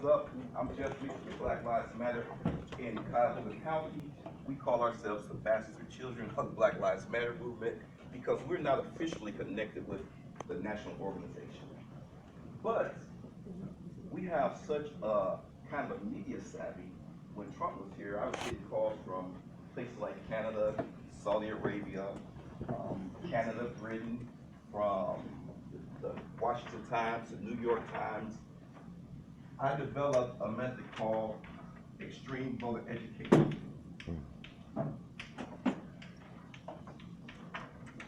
what's up? I'm Jeff Reese with Black Lives Matter in Cuyahoga County. We call ourselves the bastards or children of the Black Lives Matter movement because we're not officially connected with the national organization. But we have such a kind of a media savvy. When Trump was here, I was getting calls from places like Canada, Saudi Arabia, Canada, Britain, from the Washington Times, the New York Times. I developed a method called extreme voter education.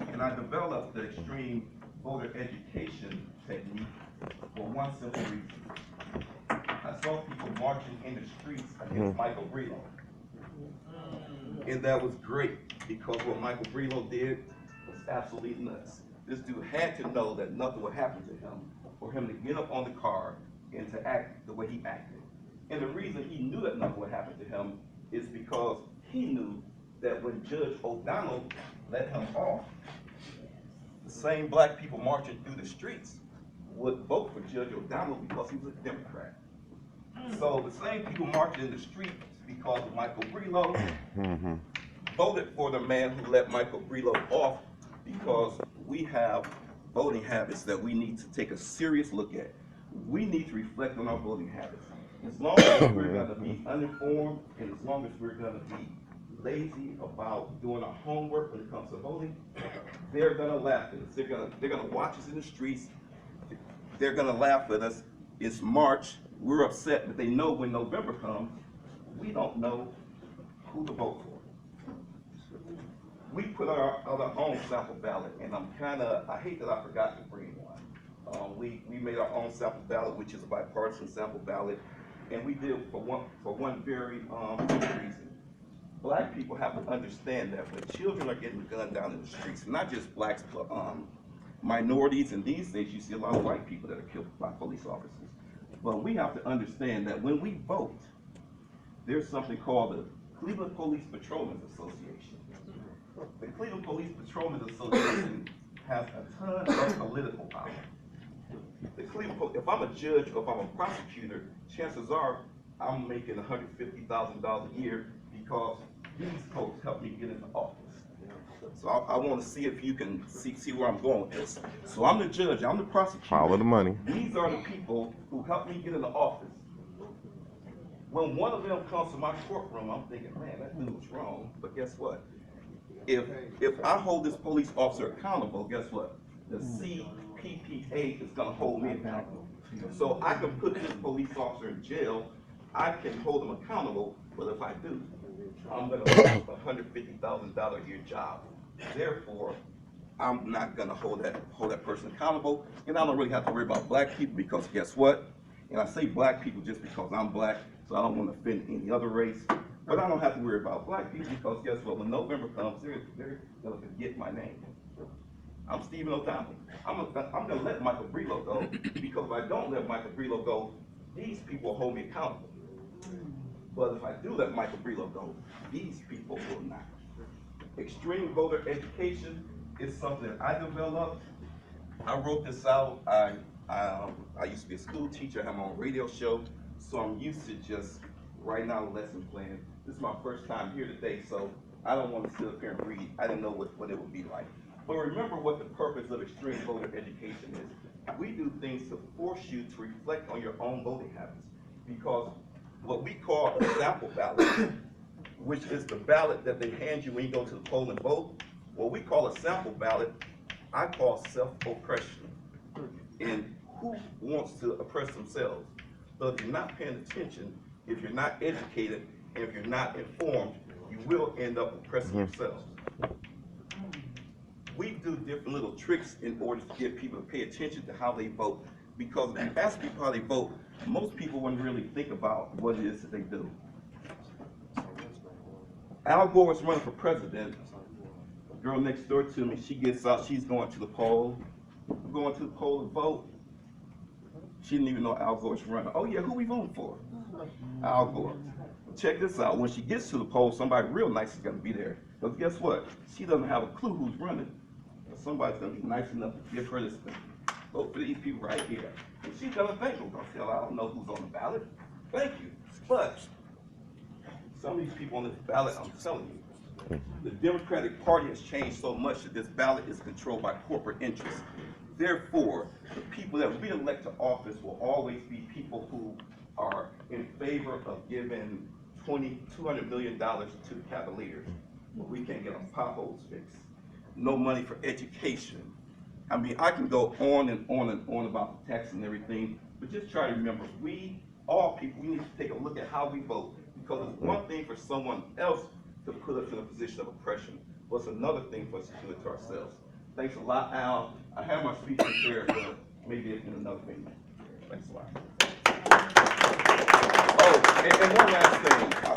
And I developed the extreme voter education technique for one simple reason. I saw people marching in the streets against Michael Brelow. And that was great because what Michael Brelow did was absolutely nuts. This dude had to know that nothing would happen to him for him to get up on the car and to act the way he acted. And the reason he knew that nothing would happen to him is because he knew that when Judge O'Donnell let him off, the same black people marching through the streets would vote for Judge O'Donnell because he was a Democrat. So the same people marching in the streets because of Michael Brelow voted for the man who let Michael Brelow off because we have voting habits that we need to take a serious look at. We need to reflect on our voting habits. As long as we're going to be uninformed and as long as we're going to be lazy about doing our homework when it comes to voting, they're going to laugh at us. They're going to watch us in the streets. They're going to laugh at us. It's March. We're upset, but they know when November comes, we don't know who to vote for. We put our own sample ballot, and I hate that I forgot to bring one. We made our own sample ballot, which is a bipartisan sample ballot, and we did it for one very reason. Black people have to understand that when children are getting gunned down in the streets, not just blacks, but minorities, and these days you see a lot of white people that are killed by police officers. But we have to understand that when we vote, there's something called the Cleveland Police Patrolmen's Association. The Cleveland Police Patrolmen's Association has a ton of political power. If I'm a judge or if I'm a prosecutor, chances are I'm making $150,000 a year because these folks helped me get into office. So I want to see if you can see where I'm going with this. So I'm the judge, I'm the prosecutor. Follow the money. These are the people who helped me get into office. When one of them comes to my courtroom, I'm thinking, man, that dude was wrong. But guess what? If I hold this police officer accountable, guess what? The CPPA is going to hold me accountable. So I can put this police officer in jail. I can hold him accountable. But if I do, I'm going to lose a $150,000 a year job. Therefore, I'm not going to hold that person accountable. And I don't really have to worry about black people because guess what? And I say black people just because I'm black, so I don't want to offend any other race. But I don't have to worry about black people because guess what? When November comes, they're going to forget my name. I'm Stephen O'Donnell. I'm going to let Michael Brelow go because if I don't let Michael Brelow go, these people will hold me accountable. But if I do let Michael Brelow go, these people will not. Extreme voter education is something that I developed. I wrote this out. I used to be a school teacher. I have my own radio show, so I'm used to just writing out a lesson plan. This is my first time here today, so I don't want to sit up here and read. I didn't know what it would be like. But remember what the purpose of extreme voter education is. We do things to force you to reflect on your own voting habits. Because what we call a sample ballot, which is the ballot that they hand you when you go to the poll and vote, what we call a sample ballot, I call self-oppression. And who wants to oppress themselves? So if you're not paying attention, if you're not educated, and if you're not informed, you will end up oppressing yourselves. We do different little tricks in order to get people to pay attention to how they vote. Because if you ask people how they vote, most people wouldn't really think about what it is that they do. Al Gore was running for president. A girl next door to me, she gets out, she's going to the poll. I'm going to the poll to vote. She didn't even know Al Gore's running. Oh yeah, who we voting for? Al Gore. Check this out. When she gets to the poll, somebody real nice is going to be there. Because guess what? She doesn't have a clue who's running. Somebody's going to be nice enough to give her this thing. Vote for these people right here. She's gonna think, well, I don't know who's on the ballot. Thank you. But some of these people on this ballot, I'm telling you, the Democratic Party has changed so much that this ballot is controlled by corporate interests. Therefore, the people that we elect to office will always be people who are in favor of giving $200 million to the Cavaliers, but we can't get our potholes fixed. No money for education. I mean, I can go on and on and on about the tax and everything, but just try to remember, all people, we need to take a look at how we vote, because it's one thing for someone else to put us in a position of oppression, but it's another thing for us to do it to ourselves. Thanks a lot, Al. I have my speech prepared, but maybe in another meeting. Thanks a lot. Oh, and one last thing.